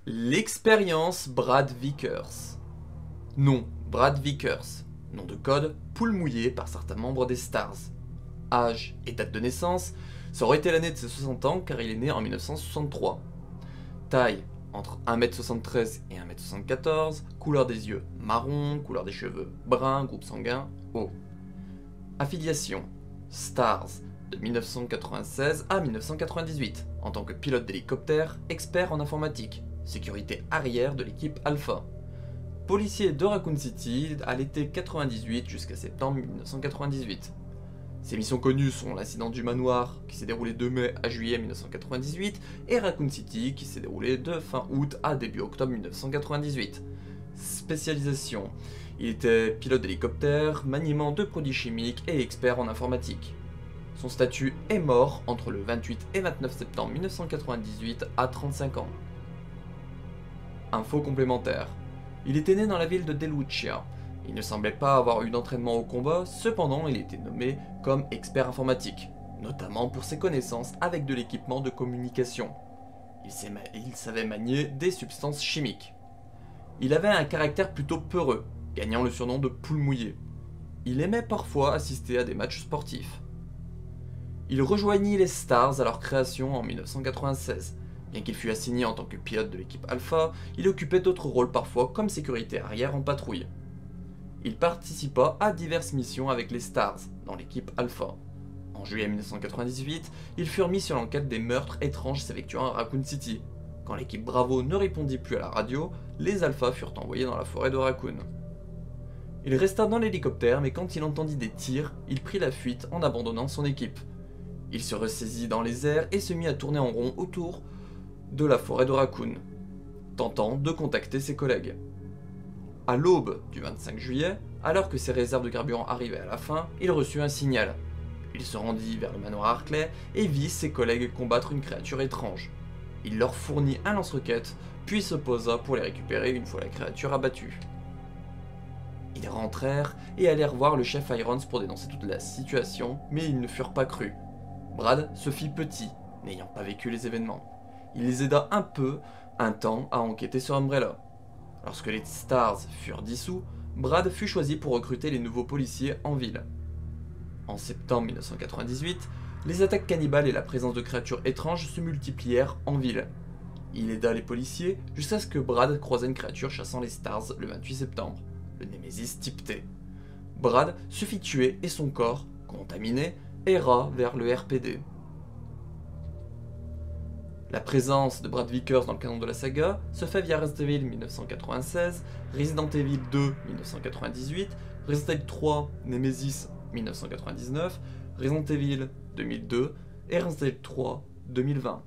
L'expérience Brad Vickers. Nom, Brad Vickers. Nom de code, poule mouillée par certains membres des Stars. Âge et date de naissance, ça aurait été l'année de ses 60 ans car il est né en 1963. Taille, entre 1m73 et 1m74, couleur des yeux marron, couleur des cheveux brun, groupe sanguin O. Affiliation, Stars, de 1996 à 1998, en tant que pilote d'hélicoptère, expert en informatique, sécurité arrière de l'équipe Alpha. Policier de Raccoon City à l'été 98 jusqu'à septembre 1998. Ses missions connues sont l'incident du manoir qui s'est déroulé de mai à juillet 1998 et Raccoon City qui s'est déroulé de fin août à début octobre 1998. Spécialisation, il était pilote d'hélicoptère, maniement de produits chimiques et expert en informatique. Son statut est mort entre le 28 et 29 septembre 1998 à 35 ans. Info complémentaire. Il était né dans la ville de Delucia. Il ne semblait pas avoir eu d'entraînement au combat, cependant il était nommé comme expert informatique, notamment pour ses connaissances avec de l'équipement de communication. Il savait manier des substances chimiques. Il avait un caractère plutôt peureux, gagnant le surnom de poule mouillée. Il aimait parfois assister à des matchs sportifs. Il rejoignit les Stars à leur création en 1996. Bien qu'il fût assigné en tant que pilote de l'équipe Alpha, il occupait d'autres rôles parfois comme sécurité arrière en patrouille. Il participa à diverses missions avec les Stars, dans l'équipe Alpha. En juillet 1998, ils furent mis sur l'enquête des meurtres étranges s'effectuant à Raccoon City. Quand l'équipe Bravo ne répondit plus à la radio, les Alpha furent envoyés dans la forêt de Raccoon. Il resta dans l'hélicoptère, mais quand il entendit des tirs, il prit la fuite en abandonnant son équipe. Il se ressaisit dans les airs et se mit à tourner en rond autour de la forêt de Raccoon, tentant de contacter ses collègues. À l'aube du 25 juillet, alors que ses réserves de carburant arrivaient à la fin, il reçut un signal. Il se rendit vers le manoir Hartley et vit ses collègues combattre une créature étrange. Il leur fournit un lance-roquettes, puis se posa pour les récupérer une fois la créature abattue. Ils rentrèrent et allèrent voir le chef Irons pour dénoncer toute la situation, mais ils ne furent pas crus. Brad se fit petit, n'ayant pas vécu les événements. Il les aida un temps à enquêter sur Umbrella. Lorsque les Stars furent dissous, Brad fut choisi pour recruter les nouveaux policiers en ville. En septembre 1998, les attaques cannibales et la présence de créatures étranges se multiplièrent en ville. Il aida les policiers jusqu'à ce que Brad croisa une créature chassant les Stars le 28 septembre, le Némésis type T. Brad se fit tuer et son corps, contaminé, erra vers le RPD. La présence de Brad Vickers dans le canon de la saga se fait via Resident Evil 1996, Resident Evil 2 1998, Resident Evil 3 Nemesis 1999, Resident Evil 2002 et Resident Evil 3 2020.